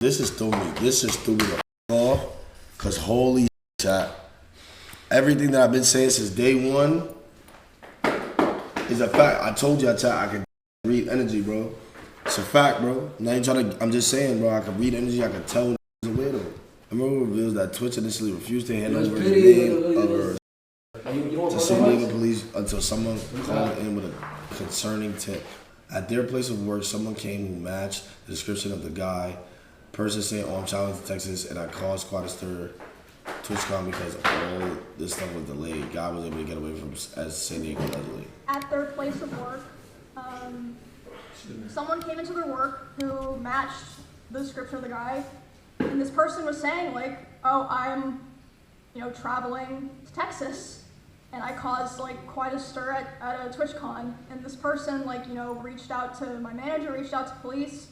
This is threw me. This just threw me the off. Cause holy chat. Everything that I've been saying since day one is a fact. I told you, chat, I can read energy, bro. It's a fact, bro. Now you trying to. I'm just saying, bro. I can read energy. I can tell it's a weirdo. Emiru reveals that Twitch initially refused to hand over the name of her to San Diego police until someone called in with a concerning tip. At their place of work, someone came who matched the description of the guy. Person saying, "Oh, I'm traveling to Texas and I caused quite a stir." TwitchCon because all this stuff was delayed. God was able to get away from as San Diego allegedly. At their place of work, someone came into their work who matched the description of the guy, and this person was saying like, "Oh, I'm, traveling to Texas, and I caused like quite a stir at a TwitchCon." And this person reached out to my manager, reached out to police.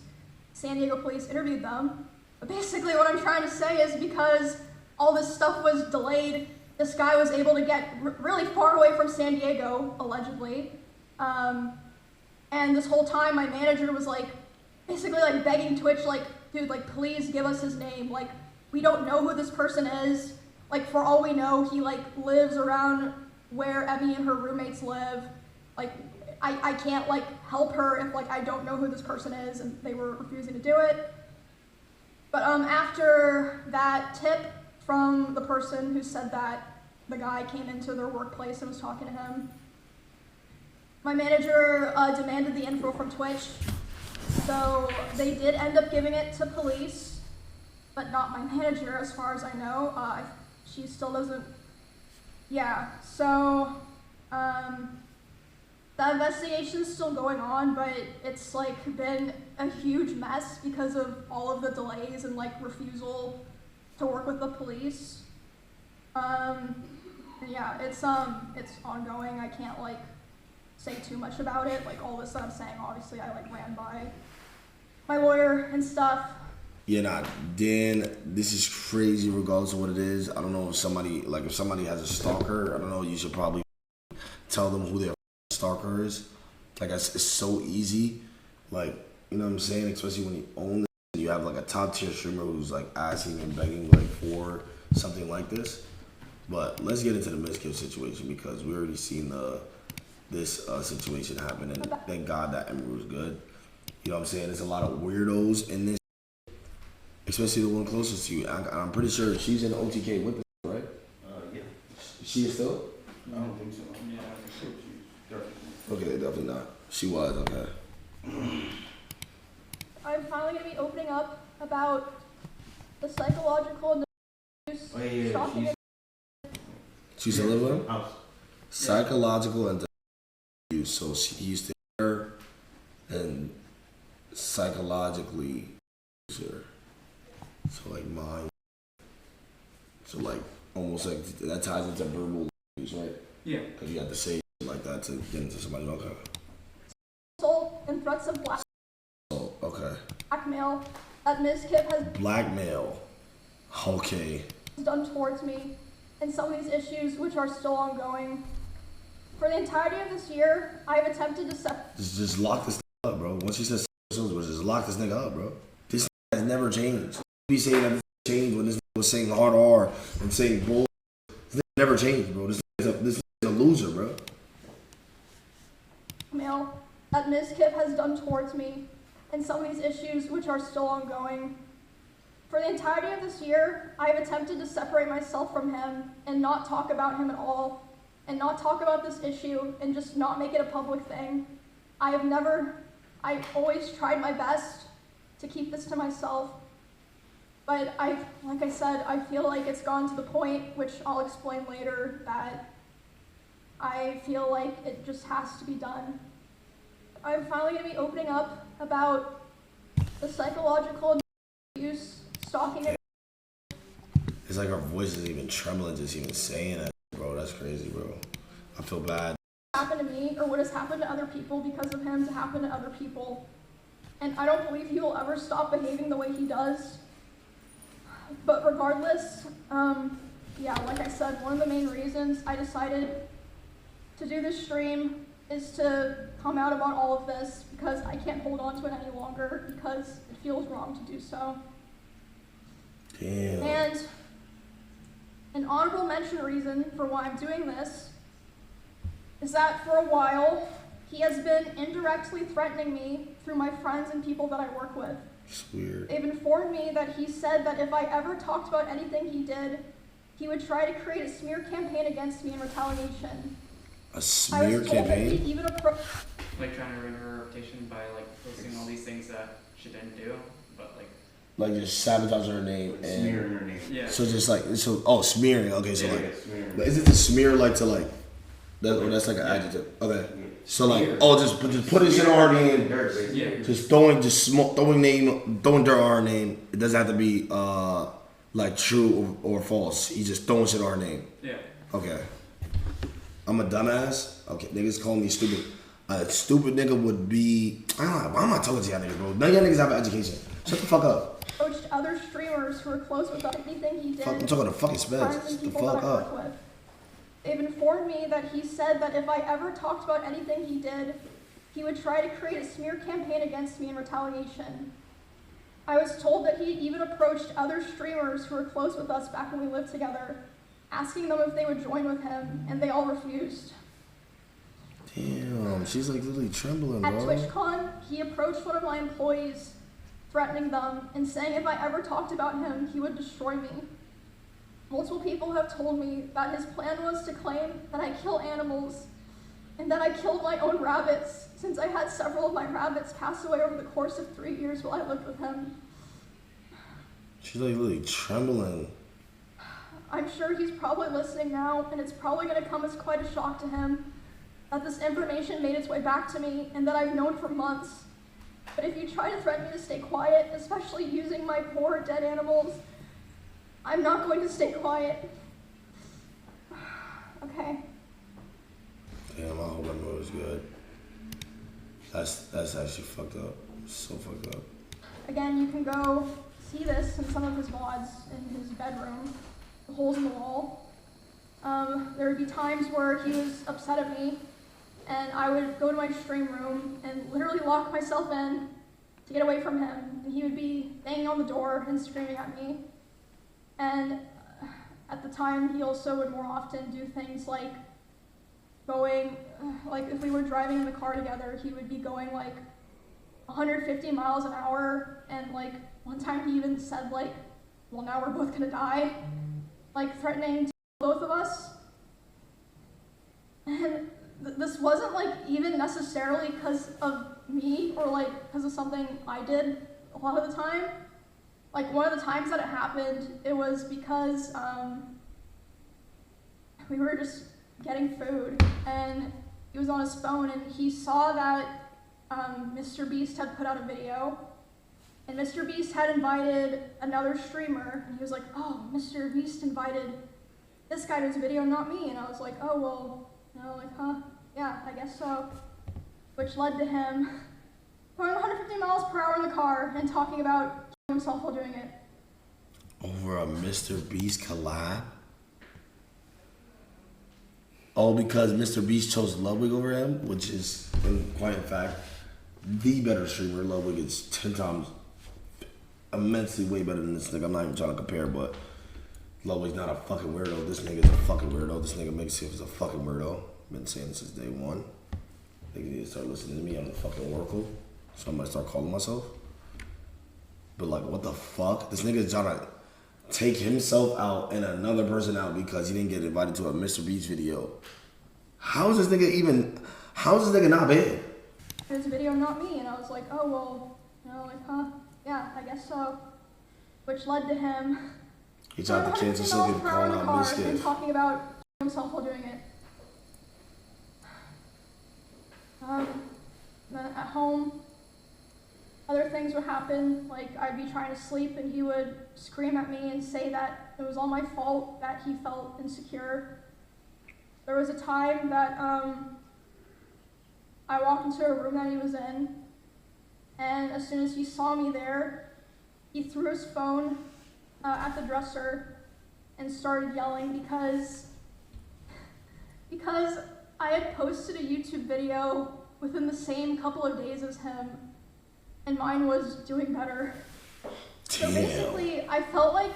San Diego police interviewed them. But basically, what I'm trying to say is because all this stuff was delayed, this guy was able to get really far away from San Diego, allegedly. And this whole time, my manager was basically begging Twitch, dude, please give us his name. We don't know who this person is. For all we know, he lives around where Emmy and her roommates live. I can't help her if I don't know who this person is, and they were refusing to do it. But after that tip from the person who said that the guy came into their workplace and was talking to him, my manager demanded the info from Twitch. So they did end up giving it to police, but not my manager as far as I know. She still doesn't, yeah, so the investigation's still going on, but it's been a huge mess because of all of the delays and refusal to work with the police. And yeah, it's ongoing. I can't say too much about it. All this that I'm saying, obviously I ran by my lawyer and stuff. Yeah, Dan, this is crazy regardless of what it is. I don't know if somebody has a stalker, I don't know, you should probably tell them who their stalker is. It's so easy. You know what I'm saying? Especially when you own this and you have a top tier streamer who's asking and begging for something like this. But let's get into the Mizkif situation because we already seen this situation happen, and thank God that Emiru is good. You know what I'm saying? There's a lot of weirdos in this, especially the one closest to you. I'm pretty sure she's in OTK with us, right? Yeah. She is still? I don't think so. Yeah, I think she's definitely. Okay, definitely not. She was, okay. I'm finally going to be opening up about the psychological abuse. She's still living with him? Psychological and abuse. So he used to hit her and psychologically use her. So mind. So almost that ties into verbal abuse, right? Yeah. Because you have to say like that to get into somebody's okay. Assault and threats of blackmail. Oh, okay. Blackmail that Mizkif has blackmail. Okay. Done towards me, and some of these issues which are still ongoing. For the entirety of this year, I have attempted to just lock this up, bro. Once you said just lock this nigga up, bro. This has never changed. You be saying that this changed when this was saying hard R and saying bull. This never changed, bro. This is a loser, bro. Blackmail that Mizkif has done towards me, and some of these issues which are still ongoing. For the entirety of this year, I have attempted to separate myself from him and not talk about him at all, and not talk about this issue and just not make it a public thing. I've always tried my best to keep this to myself, but like I said, I feel like it's gone to the point, which I'll explain later, that I feel like it just has to be done. I'm finally going to be opening up about the psychological abuse, stalking. It's like our voice is even trembling just even saying it, bro. That's crazy, bro. I feel bad. Happened to me, or what has happened to other people because of him to happen to other people. And I don't believe he will ever stop behaving the way he does. But regardless, yeah, like I said, one of the main reasons I decided to do this stream is to come out about all of this because I can't hold on to it any longer because it feels wrong to do so. Damn. And an honorable mention reason for why I'm doing this is that for a while, he has been indirectly threatening me through my friends and people that I work with. It's weird. They've informed me that he said that if I ever talked about anything he did, he would try to create a smear campaign against me in retaliation. A smear campaign? That he even Like trying to ruin her reputation by like posting all these things that she didn't do, but Like just sabotaging her name and Smearing her name. yeah. so just like smearing. Okay, so Yeah, like, yeah, smearing. but isn't the smear like to like that's like an adjective? Okay, Yeah. so like Smear. just putting shit on her name, Dirt, basically. Yeah. just throwing dirt on her name. It doesn't have to be like true or false. He's just throwing shit on her name. Yeah. Okay, I'm a dumbass. Okay, niggas call me stupid. A stupid nigga would be. I don't know. Why am I talking to y'all niggas, bro? None of y'all niggas have an education. Shut the fuck up. approached other streamers who were close with anything he did. I'm talking to fucking friends Spence. and The people fuck that I work up. with. They've informed me that he said that if I ever talked about anything he did, he would try to create a smear campaign against me in retaliation. I was told that he even approached other streamers who were close with us back when we lived together, asking them if they would join with him, and they all refused. Damn, she's like literally trembling, At bro. TwitchCon, he approached one of my employees, threatening them and saying if I ever talked about him, he would destroy me. Multiple people have told me that his plan was to claim that I kill animals and that I killed my own rabbits, since I had several of my rabbits pass away over the course of 3 years while I lived with him. She's like literally trembling. I'm sure he's probably listening now, and it's probably going to come as quite a shock to him that this information made its way back to me and that I've known for months. But if you try to threaten me to stay quiet, especially using my poor dead animals, I'm not going to stay quiet. Okay. Damn, I hope that movie's good. That's actually fucked up. So fucked up. Again, you can go see this in some of his VODs in his bedroom, the holes in the wall. There would be times where he was upset at me, and I would go to my stream room and literally lock myself in to get away from him. And he would be banging on the door and screaming at me. And at the time, he also would more often do things like going, like if we were driving in the car together, he would be going like 150 miles an hour, and like one time he even said like, well, now we're both gonna die, like threatening to kill both of us. And this wasn't like even necessarily because of me or like because of something I did a lot of the time. Like one of the times that it happened, it was because we were just getting food, and he was on his phone and he saw that Mr. Beast had put out a video, and Mr. Beast had invited another streamer, and he was like, oh, Mr. Beast invited this guy to his video, not me. And I was like, oh, well, you know, like, huh, yeah, I guess so. Which led to him going 150 miles per hour in the car and talking about killing himself while doing it. Over a Mr. Beast collab? All because Mr. Beast chose Ludwig over him, which is, quite in fact, the better streamer. Ludwig is 10 times immensely way better than this nigga. I'm not even trying to compare, but Ludwig's not a fucking weirdo. This nigga's a fucking weirdo. This nigga Mizkif is a fucking weirdo. Been saying this since day one. Niggas need to start listening to me. I'm the fucking oracle. So I'm gonna start calling myself. But like, what the fuck? This nigga's trying to take himself out and another person out because he didn't get invited to a Mr. Beast video. How is this nigga not big? His video, not me. And I was like, oh, well, you know, like, huh, yeah, I guess so. Which led to him He tried to cancel 150 Silky miles for per hour in calling the out car and Mizkif. talking about himself while doing it. Then at home, other things would happen, like I'd be trying to sleep and he would scream at me and say that it was all my fault that he felt insecure. There was a time that I walked into a room that he was in, and as soon as he saw me there, he threw his phone at the dresser and started yelling because I had posted a YouTube video within the same couple of days as him, and mine was doing better. So Damn. basically, I felt like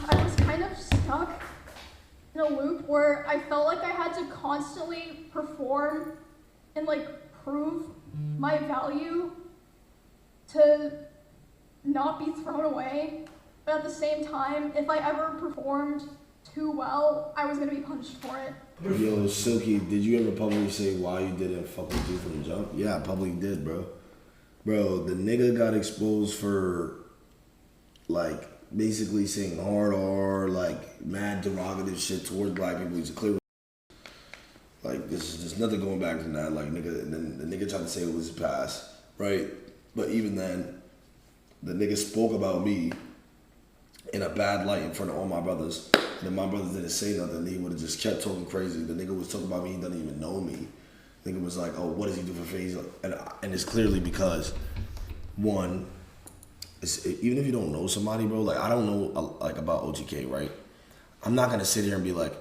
I was kind of stuck in a loop where I felt like I had to constantly perform and like prove my value to not be thrown away. But at the same time, if I ever performed too well, I was gonna be punished for it. Yo, Silky, did you ever publicly say why you didn't fuck with you from the jump? Yeah, I publicly did, bro. Bro, the nigga got exposed for, like, basically saying hard R, like, mad derogative shit towards black people. He's a clear. Like, there's nothing going back from that. Like, nigga, and then the nigga tried to say it was his past, right? But even then, the nigga spoke about me in a bad light in front of all my brothers. And if my brothers didn't say nothing, he would have just kept talking crazy. The nigga was talking about me, he doesn't even know me. The nigga was like, oh, what does he do for FaZe? And it's clearly because, one, even if you don't know somebody, bro, like, I don't know, like, about OGK, right? I'm not gonna sit here and be like,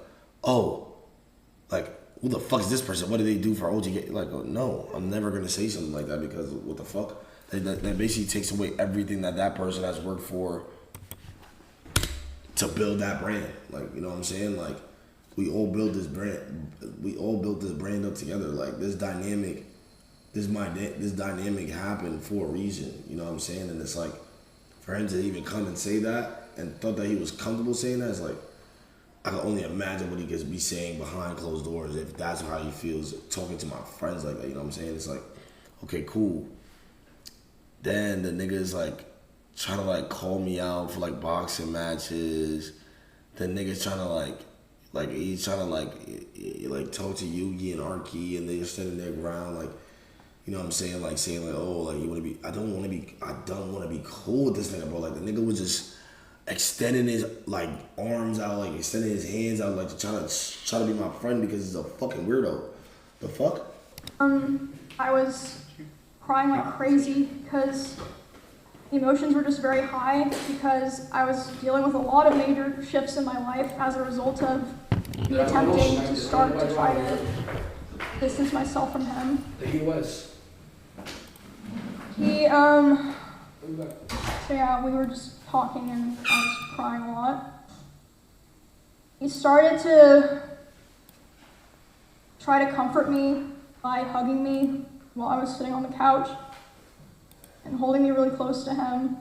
oh, like, who the fuck is this person? What do they do for OGK? Like, no, I'm never gonna say something like that because what the fuck? That basically takes away everything that person has worked for to build that brand. Like, you know what I'm saying? Like, we all built this brand. We all built this brand up together. Like, this dynamic happened for a reason. You know what I'm saying? And it's like, for him to even come and say that and thought that he was comfortable saying that, it's like, I can only imagine what he could be saying behind closed doors if that's how he feels talking to my friends like that. You know what I'm saying? It's like, okay, cool. Then the nigga's like trying to like call me out for like boxing matches. The nigga's trying to like he's trying to like talk to Yugi and Arky, and they're standing their ground, like, you know what I'm saying, like saying like, oh, like, you wanna be, I don't wanna be cool with this nigga, bro. Like, the nigga was just extending his like arms out, like extending his hands out, like to try to be my friend because he's a fucking weirdo. The fuck? I was crying like crazy because emotions were just very high because I was dealing with a lot of major shifts in my life as a result of me attempting to start to try to distance myself from him. He was. So yeah, we were just talking and I was crying a lot. He started to try to comfort me by hugging me while I was sitting on the couch and holding me really close to him.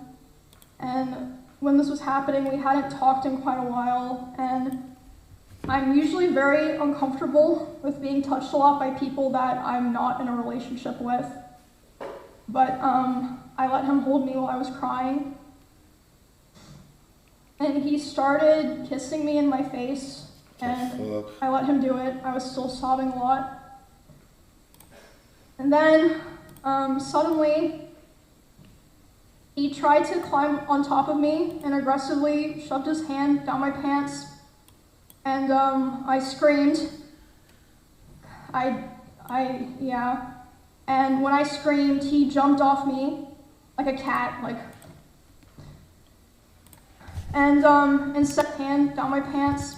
And when this was happening, we hadn't talked in quite a while, and I'm usually very uncomfortable with being touched a lot by people that I'm not in a relationship with. But I let him hold me while I was crying. And he started kissing me in my face, and I let him do it. I was still sobbing a lot. And then suddenly, he tried to climb on top of me and aggressively shoved his hand down my pants. And I screamed. Yeah. And when I screamed, he jumped off me like a cat, like. And set his hand down my pants.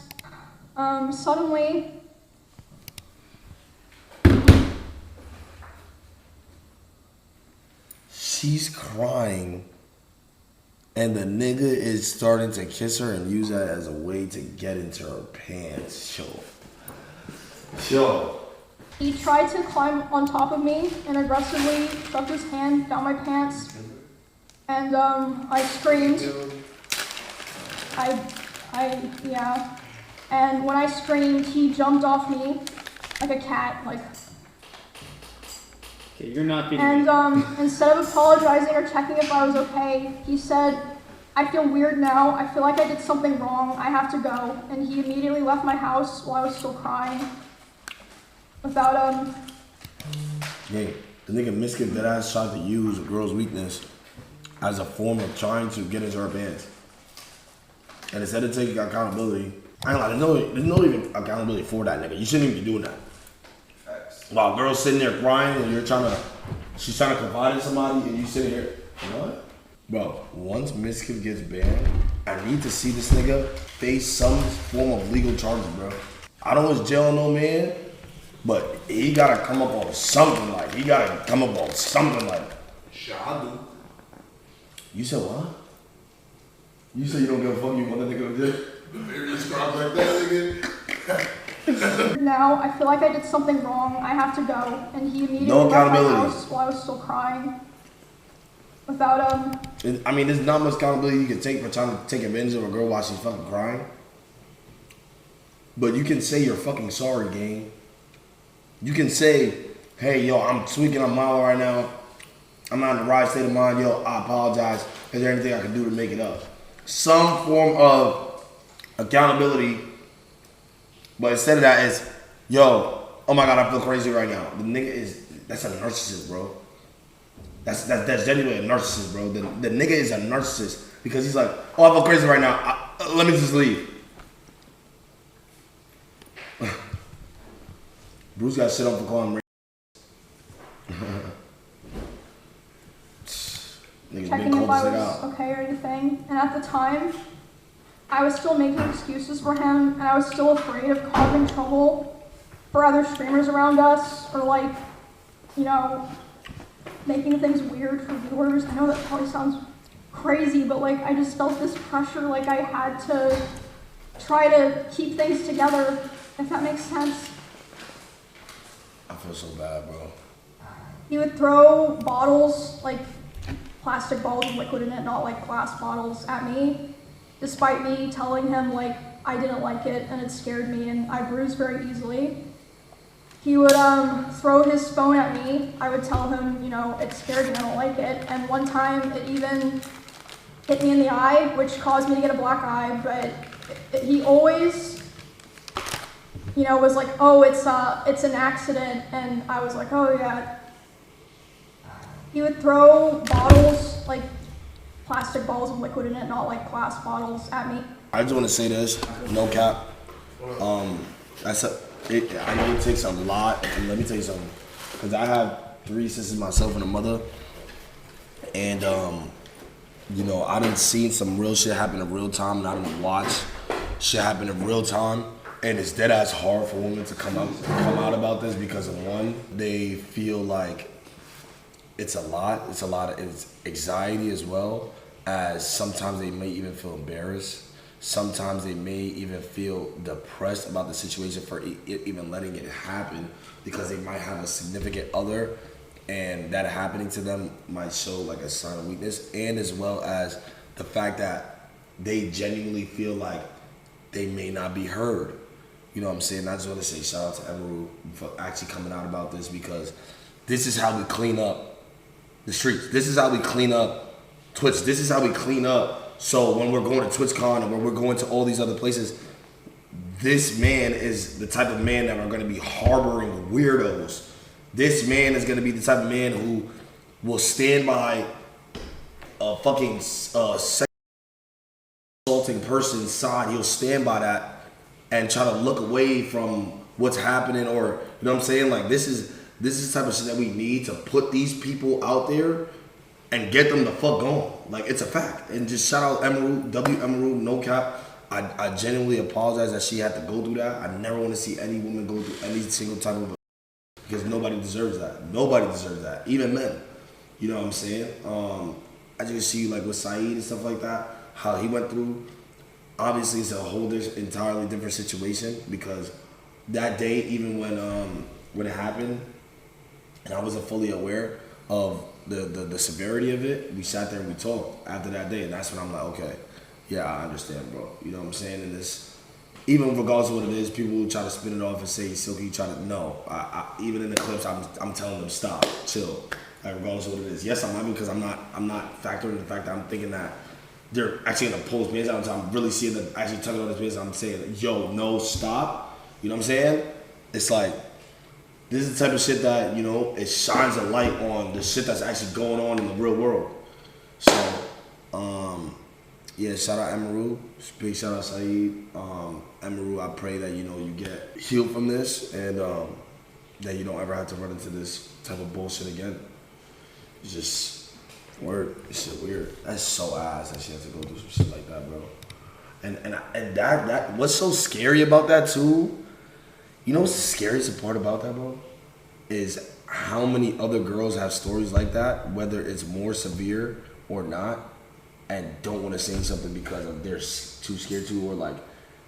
Suddenly, she's crying, and the nigga is starting to kiss her and use that as a way to get into her pants. Yo. he tried to climb on top of me and aggressively shoved his hand down my pants. And I screamed. Yeah. And when I screamed, he jumped off me like a cat, like. Okay, you're not being. And instead of apologizing or checking if I was okay, he said, I feel weird now. I feel like I did something wrong. I have to go. And he immediately left my house while I was still crying. Without, Yeah, the nigga Mizkif deadass tried to use a girl's weakness as a form of trying to get into her pants. And instead of taking accountability, I ain't like, there's no even accountability for that nigga. You shouldn't even be doing that. Facts. While a girl's sitting there crying and she's trying to confide in somebody and you sitting here, you know what? Bro, once Mizkif gets banned, I need to see this nigga face some form of legal charges, bro. I don't want jail no man, but he gotta come up on something like, Shadu. You said what? You say you don't give a fuck, you want that nigga to do? The various crimes like that, nigga. Now I feel like I did something wrong. I have to go, and he immediately No left my accountability. house while I was still crying. Without I mean, there's not much accountability you can take for trying to take advantage of a girl while she's fucking crying. But you can say you're fucking sorry, gang. You can say, hey, yo, I'm tweaking, I'm wild right now. I'm not in the right state of mind, yo, I apologize. Is there anything I can do to make it up? Some form of accountability. But instead of that, it's, yo, oh my God, I feel crazy right now. The nigga that's a narcissist, bro. That's genuinely a narcissist, bro. The nigga is a narcissist because he's like, oh, I feel crazy right now. Let me just leave. Bruce got shit on for calling him niggas checking been if cold I as was out. okay or anything. And at the time, I was still making excuses for him, and I was still afraid of causing trouble for other streamers around us, or like, you know, making things weird for viewers. I know that probably sounds crazy, but like I just felt this pressure, like I had to try to keep things together, if that makes sense. I feel so bad, bro. He would throw bottles, like plastic bottles with liquid in it, not like glass bottles, at me, despite me telling him like I didn't like it and it scared me and I bruised very easily. He would throw his phone at me. I would tell him, you know, it scared me, I don't like it. And one time it even hit me in the eye, which caused me to get a black eye, but he always, you know, was like, oh, it's an accident, and I was like, oh yeah. He would throw bottles, like plastic bottles with liquid in it, not like glass bottles, at me. I just want to say this, no cap. I know it takes a lot, and let me tell you something. Because I have 3 sisters myself and a mother, and you know, I done seen some real shit happen in real time, and I done watch shit happen in real time. And it's dead ass hard for women to come out about this because of one, they feel like it's a lot of it's anxiety as well, as sometimes they may even feel embarrassed. Sometimes they may even feel depressed about the situation for even letting it happen because they might have a significant other, and that happening to them might show like a sign of weakness, and as well as the fact that they genuinely feel like they may not be heard. You know what I'm saying? I just want to say shout out to Emiru for actually coming out about this, because this is how we clean up the streets. This is how we clean up Twitch. This is how we clean up. So when we're going to TwitchCon and when we're going to all these other places, this man is the type of man that are going to be harboring weirdos. This man is going to be the type of man who will stand by a fucking sexual assaulting person's side. He'll stand by that and try to look away from what's happening, or you know what I'm saying? Like this is the type of shit that we need to put these people out there and get them the fuck going. Like, it's a fact. And just shout out Emiru, Emiru, no cap. I genuinely apologize that she had to go through that. I never want to see any woman go through any single type of, because nobody deserves that. Nobody deserves that. Even men. You know what I'm saying? I just see like with Saeed and stuff like that, how he went through. Obviously, it's a whole entirely different situation, because that day, even when it happened, and I wasn't fully aware of the severity of it, we sat there and we talked after that day, and that's when I'm like, okay, yeah, I understand, bro. You know what I'm saying? And this, even regardless of what it is, people will try to spin it off and say, Silky, try to, no. I even in the clips, I'm telling them, stop, chill. Like, regardless of what it is. Yes, I'm happy because I'm not factoring the fact that I'm thinking that they're actually gonna post business out. So I'm really seeing them actually talking about this business. I'm saying, yo, no, stop. You know what I'm saying? It's like, this is the type of shit that, you know, it shines a light on the shit that's actually going on in the real world. So, yeah, shout out Emiru. Big shout out Saeed. Emiru, I pray that, you know, you get healed from this, and that you don't ever have to run into this type of bullshit again. It's just word. It's shit weird. That's so ass that she has to go through some shit like that, bro. And that what's so scary about that too? You know what's the scariest part about that, bro? Is how many other girls have stories like that, whether it's more severe or not. and don't want to say something because of they're too scared to, or like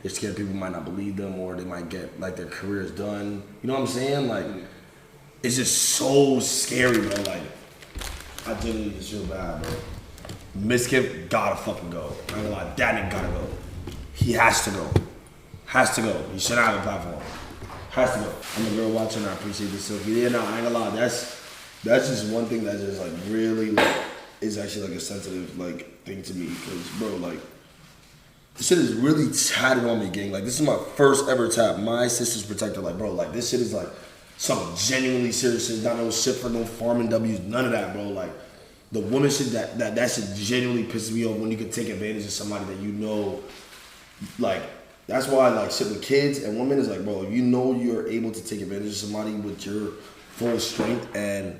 they're scared people might not believe them, or they might get like their career is done. You know what I'm saying? Like, it's just so scary, bro. Like, I genuinely just feel bad, bro. Mizkif gotta fucking go. I ain't gonna lie, that nigga gotta go. He has to go. Has to go. He should not have a platform. Has to go. I'm a girl watching. I appreciate this, Silky. Yeah, no, I ain't gonna lie. That's just one thing that just like really like is actually like a sensitive like thing to me, because bro, like this shit is really tatted on me, gang. Like, this is my first ever tap. My sister's protector. Like, bro, like this shit is like something genuinely serious. It's not no shit for no farming W's. None of that, bro. Like, the woman shit that shit genuinely pisses me off when you can take advantage of somebody that you know. Like, that's why like shit with kids and women is like, bro, if you know you're able to take advantage of somebody with your full strength and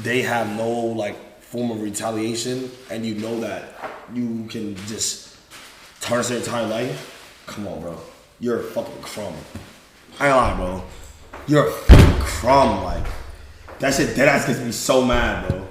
they have no like form of retaliation, and you know that you can just tarnish their entire life, come on, bro. You're a fucking crumb. I ain't lying, bro. You're a fucking crumb. Like, that shit deadass gets me so mad, bro.